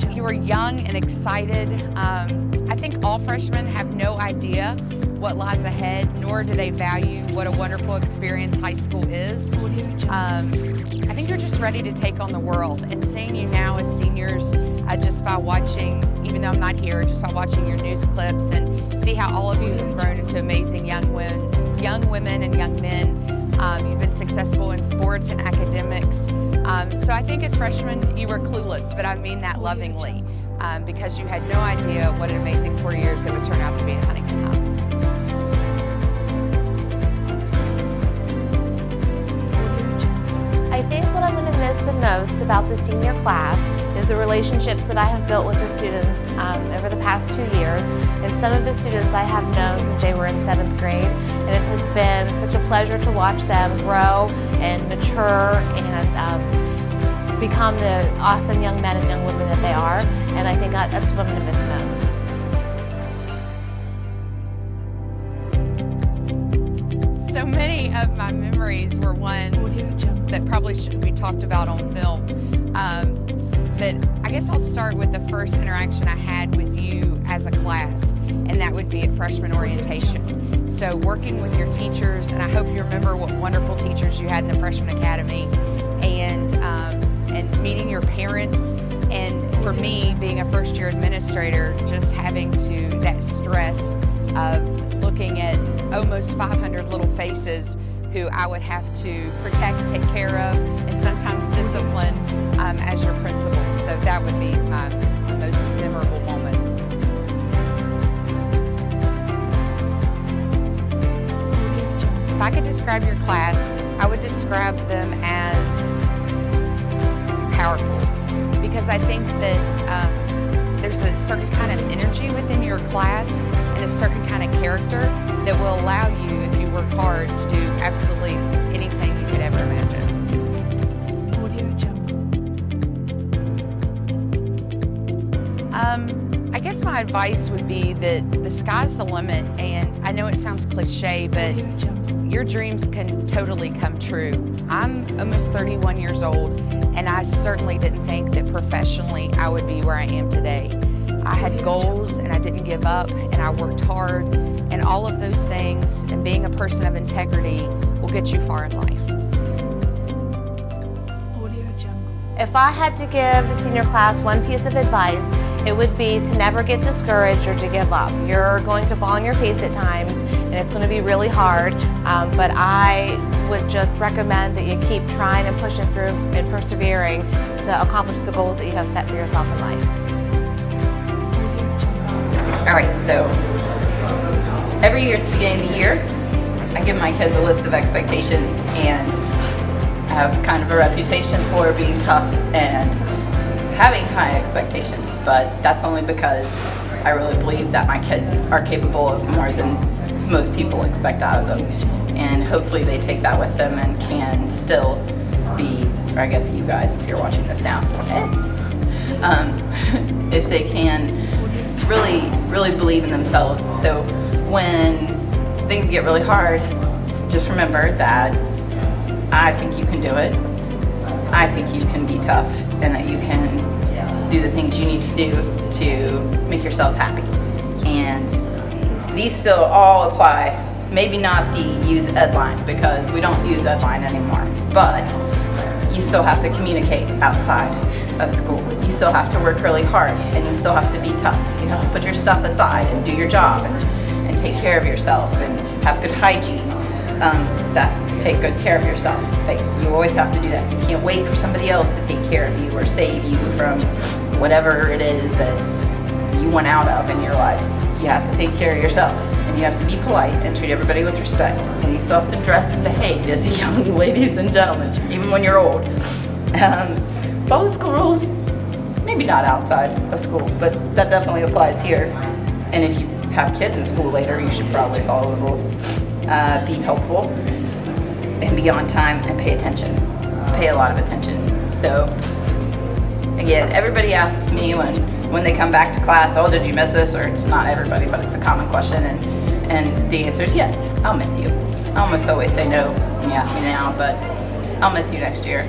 You were young and excited. I think all freshmen have no idea what lies ahead, nor do they value what a wonderful experience high school is. I think you're just ready to take on the world, and seeing you now as seniors, just by watching, even though I'm not here, just by watching your news clips and see how all of you have grown into amazing young women and young men. You've been successful in sports and academics. So I think as freshmen, you were clueless, but I mean that lovingly, because you had no idea what an amazing 4 years it would turn out to be in Huntington High. I think what I'm going to miss the most about the senior class is the relationships that I have built with the students over the past 2 years. And some of the students I have known since they were in 7th grade, and it has been such a pleasure to watch them grow and mature and become the awesome young men and young women that they are. And I think that's what I'm going to miss most. So many of my memories were one that probably shouldn't be talked about on film. But I guess I'll start with the first interaction I had with you as a class, and that would be at freshman orientation. So working with your teachers, and I hope you remember what wonderful teachers you had in the freshman academy, and meeting your parents, and for me, being a first-year administrator, just having that stress of looking at almost 500 little faces who I would have to protect, take care of, and sometimes discipline as your principal. So that would be my most memorable moment. If I could describe your class, I would describe them as powerful, because I think that there's a certain kind of energy within your class and a certain kind of character that will allow you, if you work hard, to do absolutely anything you could ever imagine. I guess my advice would be that the sky's the limit, and I know it sounds cliche, but your dreams can totally come true. I'm almost 31 years old, and I certainly didn't think that professionally I would be where I am today. I had goals, and I didn't give up, and I worked hard, and all of those things, and being a person of integrity will get you far in life. If I had to give the senior class one piece of advice, it would be to never get discouraged or to give up. You're going to fall on your face at times, and it's going to be really hard, but I would just recommend that you keep trying and pushing through and persevering to accomplish the goals that you have set for yourself in life. All right, so every year at the beginning of the year, I give my kids a list of expectations, and I have kind of a reputation for being tough and having high expectations, but that's only because I really believe that my kids are capable of more than most people expect out of them, and hopefully they take that with them and can still be, or I guess you guys, if you're watching this now, if they can really believe in themselves. So when things get really hard, just remember that I think you can do it. I think you can be tough, and that you can do the things you need to do to make yourselves happy. And these still all apply, maybe not the use Edline, because we don't use Edline anymore, but you still have to communicate outside of school. You still have to work really hard, and you still have to be tough. You have to put your stuff aside and do your job and take care of yourself and have good hygiene. Take good care of yourself. You always have to do that. You can't wait for somebody else to take care of you or save you from whatever it is that you want out of in your life. You have to take care of yourself, and you have to be polite and treat everybody with respect, and you still have to dress and behave as young ladies and gentlemen, even when you're old. Follow school rules, maybe not outside of school, but that definitely applies here. And if you have kids in school later, you should probably follow the rules. Be helpful, and be on time, and pay attention. Pay a lot of attention. So, again, everybody asks me when they come back to class, oh, did you miss this? Or not everybody, but it's a common question, and the answer is yes, I'll miss you. I almost always say no when you ask me now, but I'll miss you next year.